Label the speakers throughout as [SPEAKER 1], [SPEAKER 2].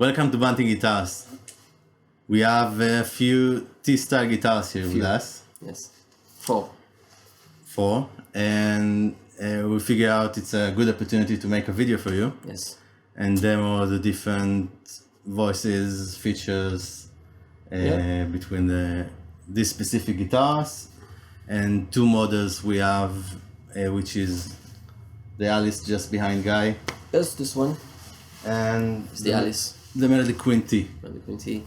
[SPEAKER 1] Welcome to Bunting Guitars. We have a few T-style guitars here with us.
[SPEAKER 2] Yes.
[SPEAKER 1] Four. And we figure out it's a good opportunity to make a video for you.
[SPEAKER 2] Yes.
[SPEAKER 1] And demo the different voices, features between these specific guitars. And two models we have, which is the Alice just behind Guy.
[SPEAKER 2] Yes, this one.
[SPEAKER 1] And
[SPEAKER 2] It's the Alice.
[SPEAKER 1] The Melody Queen T.
[SPEAKER 2] Melody Queen T.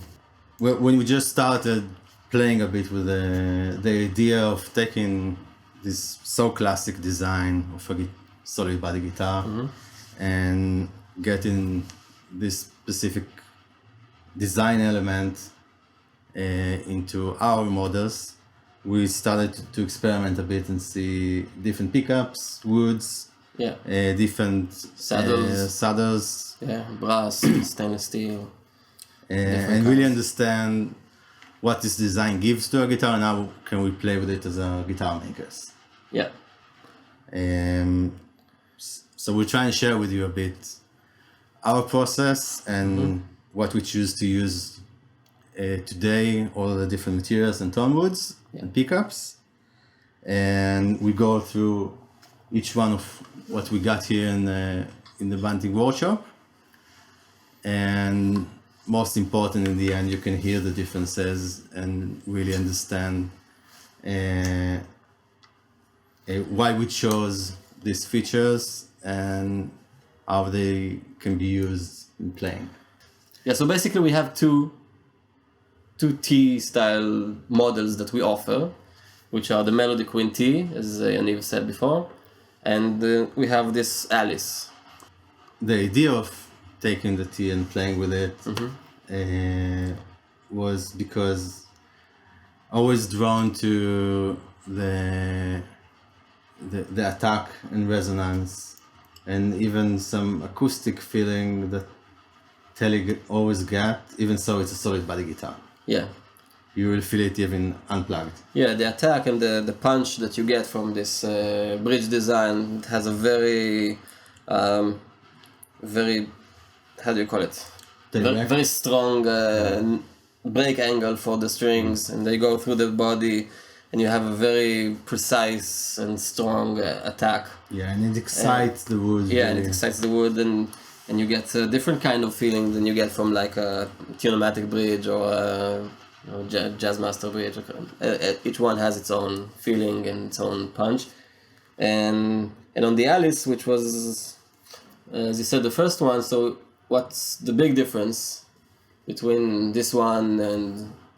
[SPEAKER 1] When we just started playing a bit with the idea of taking this so classic design of a solid body guitar and getting this specific design element into our models, we started to experiment a bit and see different pickups, woods, different saddles,
[SPEAKER 2] brass, stainless steel,
[SPEAKER 1] and really understand what this design gives to a guitar and how can we play with it as a guitar makers.
[SPEAKER 2] Yeah.
[SPEAKER 1] So we'll try and share with you a bit our process and what we choose to use today, all the different materials and tone woods and pickups. And we go through each one of what we got here in the Bunting workshop. And most important, in the end, you can hear the differences and really understand why we chose these features and how they can be used in playing.
[SPEAKER 2] Yeah, so basically we have two T-style models that we offer, which are the Melody Queen T, as Yaniv said before, and we have this Alice.
[SPEAKER 1] The idea of taking the T and playing with it was because I was drawn to the attack and resonance and even some acoustic feeling that Tele always got, even so it's a solid body guitar.
[SPEAKER 2] Yeah.
[SPEAKER 1] You will feel it even unplugged.
[SPEAKER 2] Yeah, the attack and the punch that you get from this bridge design has a very, how do you call it? Very strong break angle for the strings, and they go through the body, and you have a very precise and strong attack.
[SPEAKER 1] Yeah, and it excites the wood.
[SPEAKER 2] Yeah, and it excites the wood, and you get a different kind of feeling than you get from like a Tune-o-matic bridge or a Jazzmaster bridge. Each one has its own feeling and its own punch. And on the Alice, which was, as you said, the first one, so what's the big difference between this one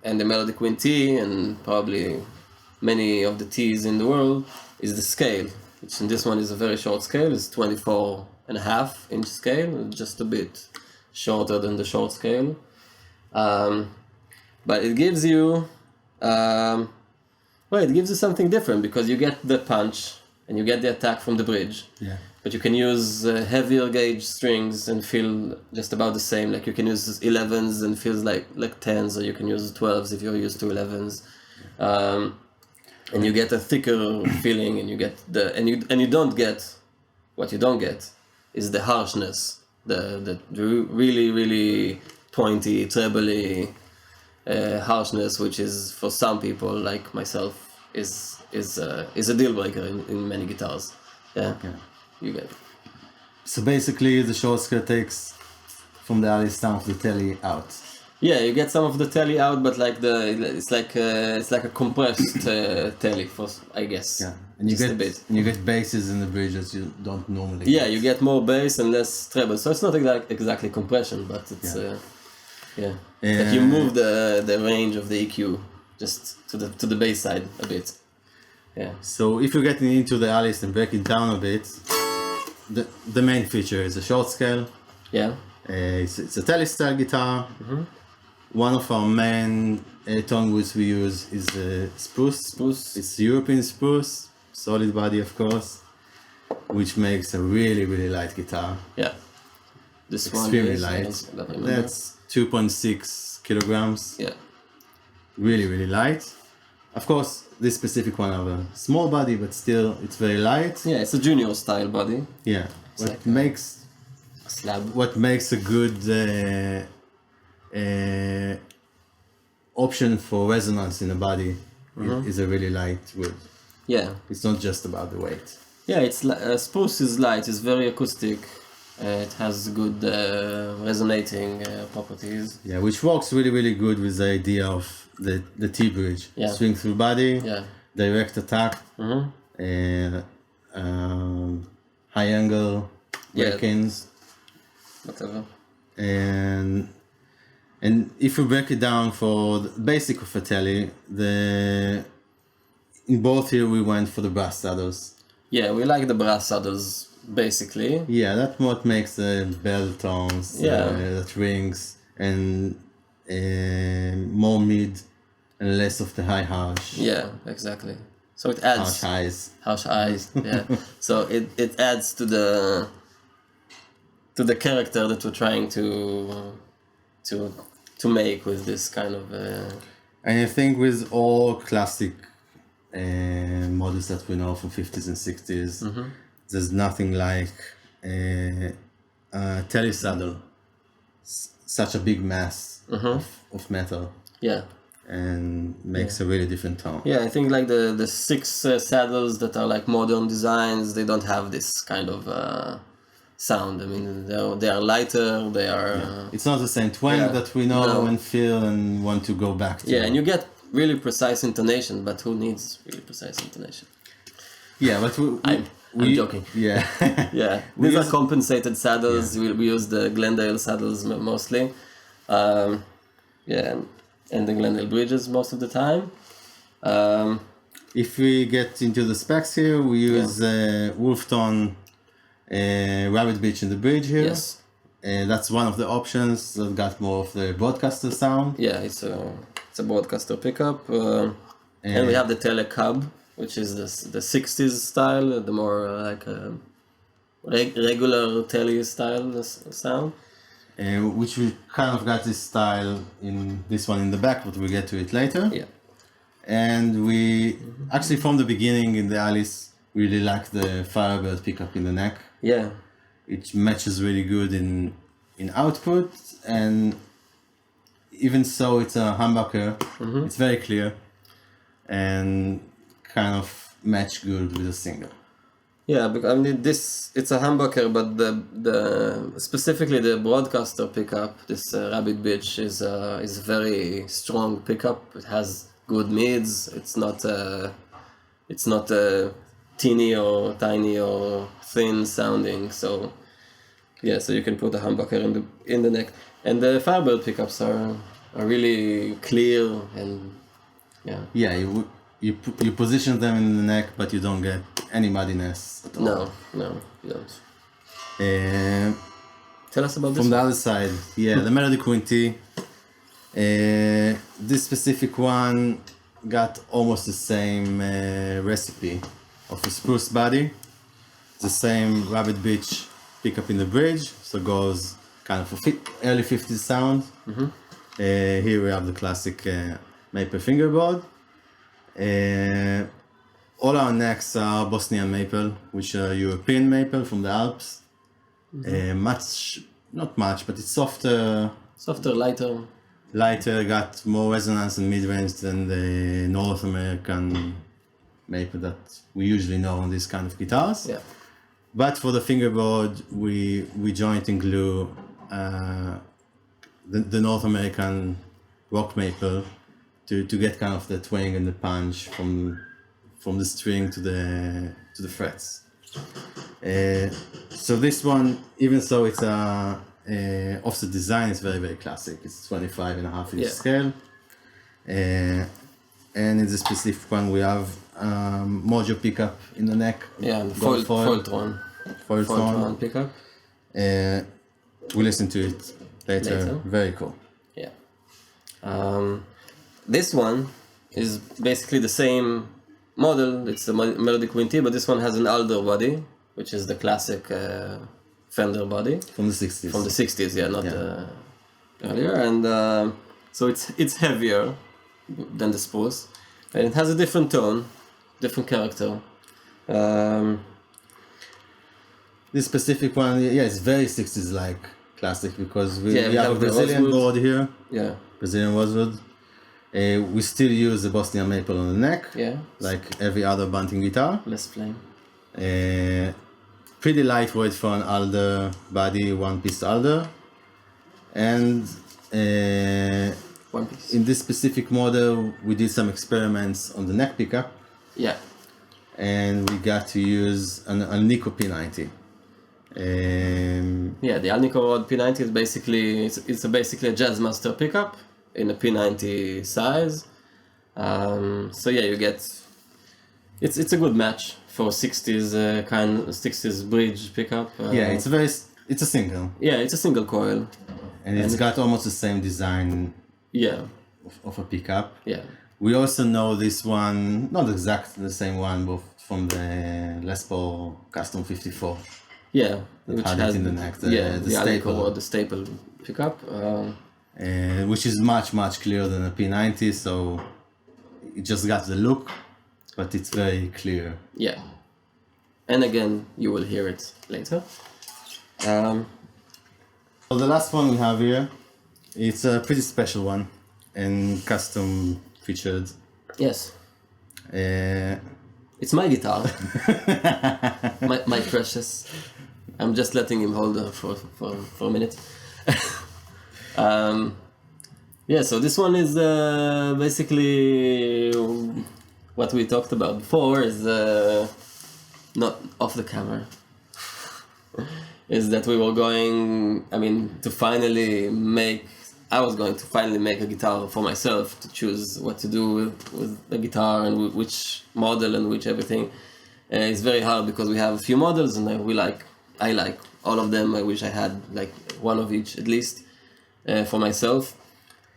[SPEAKER 2] and the Melody Queen T and probably many of the T's in the world is the scale, which in this one is a very short scale. It's 24.5-inch scale, just a bit shorter than the short scale. But it gives you, it gives you something different because you get the punch and you get the attack from the bridge.
[SPEAKER 1] Yeah.
[SPEAKER 2] But you can use heavier gauge strings and feel just about the same. Like you can use 11s and feels like 10s, or you can use 12s if you're used to 11s. And you get a thicker feeling, and you get you don't get what you don't get is the harshness, the really really pointy, trebly harshness, which is for some people like myself is a deal breaker in many guitars. Yeah.
[SPEAKER 1] Okay.
[SPEAKER 2] You get it.
[SPEAKER 1] So basically, the short scale takes from the Alice some of the Tele out.
[SPEAKER 2] Yeah, you get some of the Tele out, but like it's like a compressed Tele, I guess.
[SPEAKER 1] Yeah, and you get basses in the bridges you don't normally.
[SPEAKER 2] Yeah, you get more bass and less treble, so it's not exactly compression, but it's like you move the range of the EQ just to the bass side a bit. Yeah.
[SPEAKER 1] So if you're getting into the Alice and break it down a bit, the main feature is a short scale.
[SPEAKER 2] Yeah.
[SPEAKER 1] It's a Tele style guitar. One of our main tone woods we use is spruce. It's European spruce, solid body of course, which makes a really really light guitar.
[SPEAKER 2] Yeah. This
[SPEAKER 1] extremely
[SPEAKER 2] one is
[SPEAKER 1] light. That's 2.6 kilograms.
[SPEAKER 2] Yeah.
[SPEAKER 1] Really really light. Of course, this specific one have a small body, but still it's very light.
[SPEAKER 2] Yeah, it's a junior style body.
[SPEAKER 1] Yeah.
[SPEAKER 2] What makes a good
[SPEAKER 1] option for resonance in the body is a really light wood.
[SPEAKER 2] Yeah.
[SPEAKER 1] It's not just about the weight.
[SPEAKER 2] Yeah, it's spruce is light, it's very acoustic. It has good resonating properties.
[SPEAKER 1] Yeah, which works really, really good with the idea of the T-bridge.
[SPEAKER 2] Yeah.
[SPEAKER 1] Swing through body,
[SPEAKER 2] Yeah.
[SPEAKER 1] direct attack, high angle,
[SPEAKER 2] Yeah.
[SPEAKER 1] break-ins.
[SPEAKER 2] Whatever.
[SPEAKER 1] And if we break it down for the basic of a Tele, in both here we went for the brass saddles.
[SPEAKER 2] Yeah, we like the brass saddles basically.
[SPEAKER 1] Yeah, that's what makes the bell tones, that rings, and more mid and less of the high harsh.
[SPEAKER 2] Yeah, exactly. So it adds
[SPEAKER 1] Harsh highs.
[SPEAKER 2] yeah. So it adds to the character that we're trying to make with this kind of.
[SPEAKER 1] And I think with all classic models that we know from 50s and 60s, there's nothing like a Tele saddle, such a big mass of metal,
[SPEAKER 2] Yeah.
[SPEAKER 1] and makes a really different tone.
[SPEAKER 2] Yeah, I think like the six saddles that are like modern designs, they don't have this kind of sound. I mean, they are lighter. They are.
[SPEAKER 1] It's not the same twang that we know and feel and want to go back to.
[SPEAKER 2] Yeah, and you get really precise intonation, but who needs really precise intonation?
[SPEAKER 1] Yeah, but
[SPEAKER 2] I'm joking.
[SPEAKER 1] Yeah.
[SPEAKER 2] Yeah, these are compensated saddles. We use the Glendale saddles mostly. And the Glendale bridges most of the time.
[SPEAKER 1] If we get into the specs here, we use Wolfetone Rabbit Beach in the bridge here.
[SPEAKER 2] Yes.
[SPEAKER 1] That's one of the options that got more of the broadcaster sound.
[SPEAKER 2] Yeah, it's a broadcaster pickup. And we have the Tele Cub, which is the 60s style, the more like regular Tele style sound.
[SPEAKER 1] Which we kind of got this style in this one in the back, but we'll get to it later.
[SPEAKER 2] Yeah.
[SPEAKER 1] And we actually from the beginning in the Alice, we really like the Firebird pickup in the neck.
[SPEAKER 2] Yeah.
[SPEAKER 1] It matches really good in output, and even so it's a humbucker. It's very clear and kind of match good with a single.
[SPEAKER 2] Yeah, because I mean it's a humbucker, but the specifically the broadcaster pickup, this Rabbit Bitch is a very strong pickup. It has good mids. It's not teeny or tiny or thin sounding. So yeah, so you can put a humbucker in the neck, and the Firebird pickups are really clear and yeah.
[SPEAKER 1] Yeah, you position them in the neck, but you don't get any muddiness at all.
[SPEAKER 2] No, you don't. Tell us about this
[SPEAKER 1] From the
[SPEAKER 2] one.
[SPEAKER 1] other side, the Melody Quinty. This specific one got almost the same recipe of a spruce body, the same Rabbit Beach pickup in the bridge, so goes kind of a early 50s sound. Here we have the classic maple fingerboard. All our necks are Bosnian maple, which are European maple from the Alps. Not much, but it's softer, lighter, got more resonance and mid-range than the North American maple that we usually know on these kind of guitars.
[SPEAKER 2] Yeah.
[SPEAKER 1] But for the fingerboard, we joint and glue the North American rock maple to get kind of the twang and the punch from the string to the frets. So this one, even though it's a offset design, is very, very classic. It's 25.5 inch scale. And in the specific one, we have mojo pickup in the neck.
[SPEAKER 2] Yeah, and
[SPEAKER 1] Wolfetone
[SPEAKER 2] pickup.
[SPEAKER 1] We'll listen to it later. Very cool.
[SPEAKER 2] Yeah. This one is basically the same model. It's the Melody Quinty, but this one has an alder body, which is the classic Fender body.
[SPEAKER 1] From the 60s.
[SPEAKER 2] From the 60s, not earlier. And so it's heavier than the spruce. And it has a different tone, different character.
[SPEAKER 1] This specific one, it's very 60s like. classic because we
[SPEAKER 2] Yeah, we
[SPEAKER 1] have a
[SPEAKER 2] have the
[SPEAKER 1] Brazilian
[SPEAKER 2] rosewood.
[SPEAKER 1] board here,
[SPEAKER 2] Yeah,
[SPEAKER 1] Brazilian rosewood. We still use the Bosnian maple on the neck,
[SPEAKER 2] yeah.
[SPEAKER 1] like every other Bunting guitar.
[SPEAKER 2] Less flame.
[SPEAKER 1] Pretty lightweight for an alder body, one-piece alder. And
[SPEAKER 2] One piece.
[SPEAKER 1] in this specific model, we did some experiments on the neck pickup,
[SPEAKER 2] Yeah.
[SPEAKER 1] and we got to use an Alnico P90.
[SPEAKER 2] Yeah, the Alnico Rod P90 is basically it's basically a Jazzmaster pickup in a P90 size. So yeah, you get it's a good match for 60s 60s bridge pickup.
[SPEAKER 1] Yeah, it's a single,
[SPEAKER 2] Yeah, it's a single coil.
[SPEAKER 1] and it's got almost the same design
[SPEAKER 2] Yeah,
[SPEAKER 1] of a pickup.
[SPEAKER 2] yeah,
[SPEAKER 1] We also know this one, not exactly the same one, but from the Les Paul Custom 54.
[SPEAKER 2] yeah.
[SPEAKER 1] That had it in the neck, the
[SPEAKER 2] Alnico
[SPEAKER 1] staple.
[SPEAKER 2] Rod, the staple pickup.
[SPEAKER 1] Which is much clearer than a P90, so it just got the look, but it's very clear.
[SPEAKER 2] Yeah, and again, you will hear it later.
[SPEAKER 1] So the last one we have here, it's a pretty special one and custom featured.
[SPEAKER 2] Yes,
[SPEAKER 1] Uh,
[SPEAKER 2] it's my guitar. my precious. I'm just letting him hold her for a minute. Yeah, so this one is basically what we talked about before, is not off the camera. Is that we were going, I was going to finally make a guitar for myself, to choose what to do with the guitar and which model and which everything. It's very hard because we have a few models and I like all of them. I wish I had like one of each at least for myself.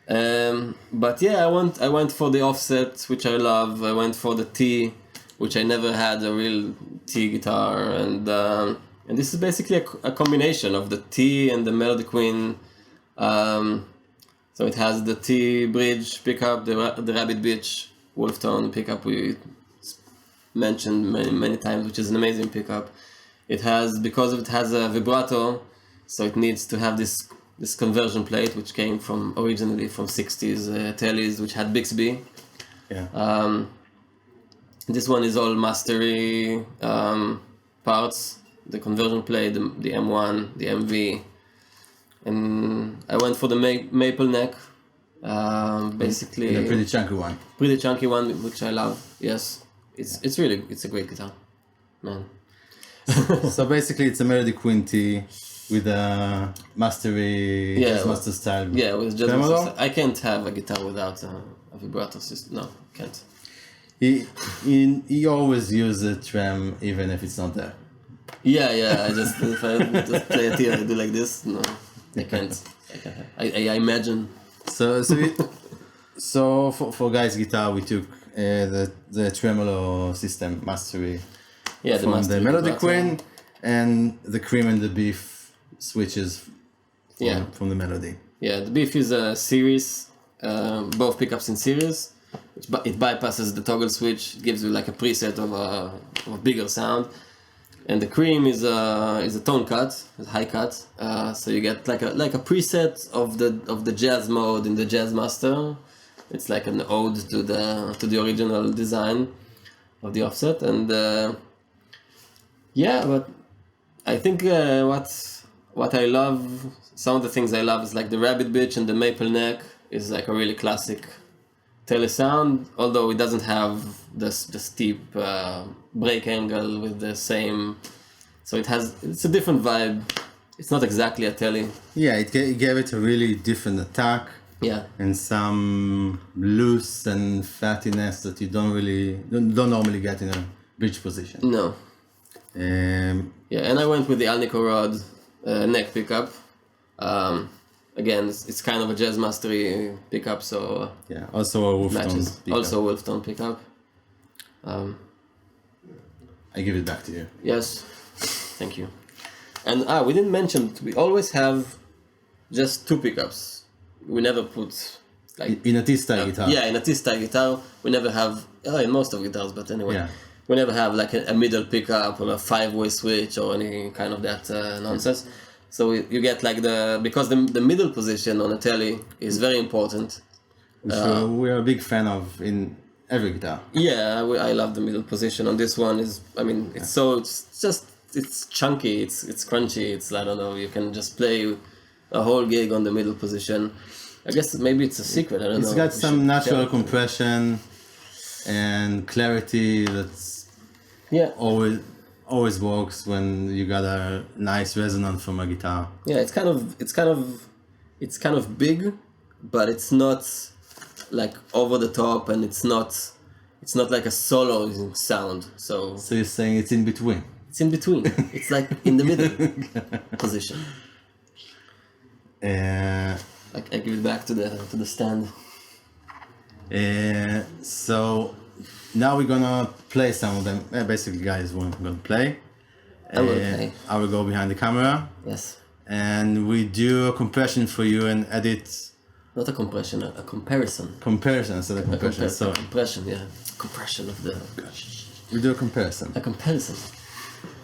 [SPEAKER 2] But yeah, I went for the offset, which I love. I went for the T, which I never had a real T guitar, and this is basically a combination of the T and the Melody Queen. So it has the T bridge pickup, the Rabbit Bitch Wolfetone pickup we mentioned many times, which is an amazing pickup. It has, because it has a vibrato, so it needs to have this conversion plate, which came originally from 60s Teles, which had Bixby.
[SPEAKER 1] yeah.
[SPEAKER 2] This one is all mastery parts, the conversion plate, the M1, the MV. And I went for the maple neck, basically
[SPEAKER 1] And a pretty chunky one.
[SPEAKER 2] pretty chunky one, which I love. Yes, it's a great guitar, man.
[SPEAKER 1] So basically, it's a Melody Queen T with a mastery,
[SPEAKER 2] Yeah,
[SPEAKER 1] master style.
[SPEAKER 2] Yeah, with just
[SPEAKER 1] tremolo.
[SPEAKER 2] I can't have a guitar without a vibrato system. No, can't.
[SPEAKER 1] He always uses a trem even if it's not there.
[SPEAKER 2] Yeah, if I just play it here, I do like this. No, I can't. I imagine.
[SPEAKER 1] So for guys' guitar, we took the tremolo system mastery
[SPEAKER 2] Yeah,
[SPEAKER 1] from the
[SPEAKER 2] mastery
[SPEAKER 1] Melody
[SPEAKER 2] vibrato.
[SPEAKER 1] Queen and the cream and the beef switches from the Melody.
[SPEAKER 2] Yeah, the Beef is a series, both pickups in series. It bypasses the toggle switch, it gives you like a preset of a bigger sound. And the Cream is a tone cut, a high cut. So you get like a preset of the jazz mode in the Jazzmaster. It's like an ode to the original design of the offset. And yeah, but I think what I love, some of the things I love is like the Rabbit Bitch and the Maple Neck is like a really classic Tele sound, although it doesn't have the steep break angle with the same, so it's a different vibe. It's not exactly a Tele.
[SPEAKER 1] Yeah, it gave it a really different attack.
[SPEAKER 2] Yeah,
[SPEAKER 1] And some loose and fattiness that you don't normally get in a bridge position.
[SPEAKER 2] no. Yeah, and I went with the Alnico Rod neck pickup. Again, it's kind of a jazz mastery pickup, so
[SPEAKER 1] Yeah, also a Wolfetone
[SPEAKER 2] matches.
[SPEAKER 1] pickup.
[SPEAKER 2] Also a Wolfetone pickup.
[SPEAKER 1] I give it back to you.
[SPEAKER 2] Yes, thank you. And we didn't mention, we always have just two pickups. We never put like
[SPEAKER 1] In a T-style guitar.
[SPEAKER 2] Yeah, in a T-style guitar, we never have, in most of guitars, but anyway,
[SPEAKER 1] Yeah.
[SPEAKER 2] we never have like a middle pickup or a 5-way switch or any kind of that nonsense. So you get like because the middle position on a tele is very important.
[SPEAKER 1] Which we are a big fan of in every guitar.
[SPEAKER 2] Yeah, I love the middle position on this one. It's chunky, it's crunchy. It's, I don't know, you can just play a whole gig on the middle position. I guess maybe it's a secret. I don't know.
[SPEAKER 1] It's got some natural compression and clarity that's always works when you got a nice resonance from a guitar.
[SPEAKER 2] Yeah, it's kind of big, but it's not like over the top, and it's not like a solo sound. So
[SPEAKER 1] you're saying it's in between?
[SPEAKER 2] It's in between. It's like in the middle position. I give it back to the stand.
[SPEAKER 1] So now we're gonna play some of them. Basically, guys, we're gonna play.
[SPEAKER 2] I will play.
[SPEAKER 1] I will go behind the camera.
[SPEAKER 2] Yes.
[SPEAKER 1] And we do a compression for you and edit.
[SPEAKER 2] Not a compression, a comparison.
[SPEAKER 1] Comparison instead of compression.
[SPEAKER 2] A compression, yeah. Compression of the.
[SPEAKER 1] We do a comparison.
[SPEAKER 2] A comparison.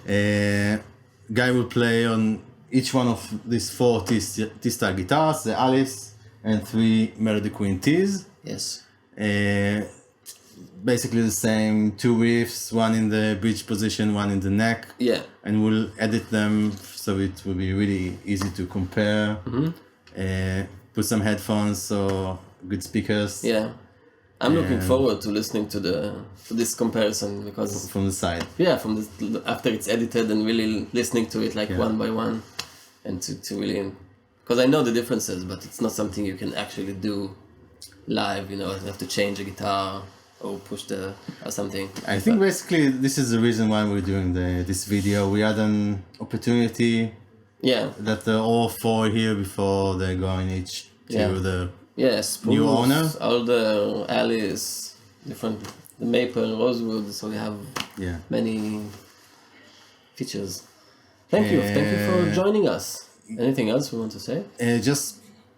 [SPEAKER 1] Guy will play on each one of these 4 T-style guitars, the Alice and 3 Melody Queen Ts.
[SPEAKER 2] Yes.
[SPEAKER 1] Basically the same 2 riffs, one in the bridge position, one in the neck.
[SPEAKER 2] Yeah.
[SPEAKER 1] And we'll edit them so it will be really easy to compare. Put some headphones or good speakers.
[SPEAKER 2] Yeah. I'm looking forward to listening to this comparison because
[SPEAKER 1] from the side.
[SPEAKER 2] Yeah, after it's edited and really listening to it like one by one, and to really, because I know the differences, but it's not something you can actually do live. You know, you have to change a guitar or push or something.
[SPEAKER 1] I think basically this is the reason why we're doing this video. We had an opportunity.
[SPEAKER 2] Yeah.
[SPEAKER 1] That all 4 here before they go in each to the new owner.
[SPEAKER 2] All the Alice, different, the maple, rosewood. So we have many features. Thank you for joining us. Anything else we want to say?
[SPEAKER 1] Just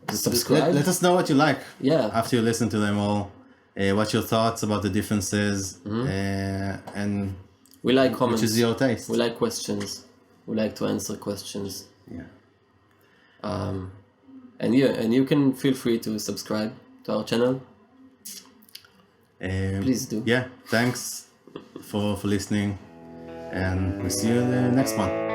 [SPEAKER 2] subscribe.
[SPEAKER 1] Let us know what you like.
[SPEAKER 2] Yeah.
[SPEAKER 1] After you listen to them all, what's your thoughts about the differences? And
[SPEAKER 2] we like comments.
[SPEAKER 1] Which is your taste?
[SPEAKER 2] We like questions. We like to answer questions.
[SPEAKER 1] Yeah.
[SPEAKER 2] And you can feel free to subscribe to our channel. Please do.
[SPEAKER 1] Yeah. Thanks for listening, and we'll see you in the next one.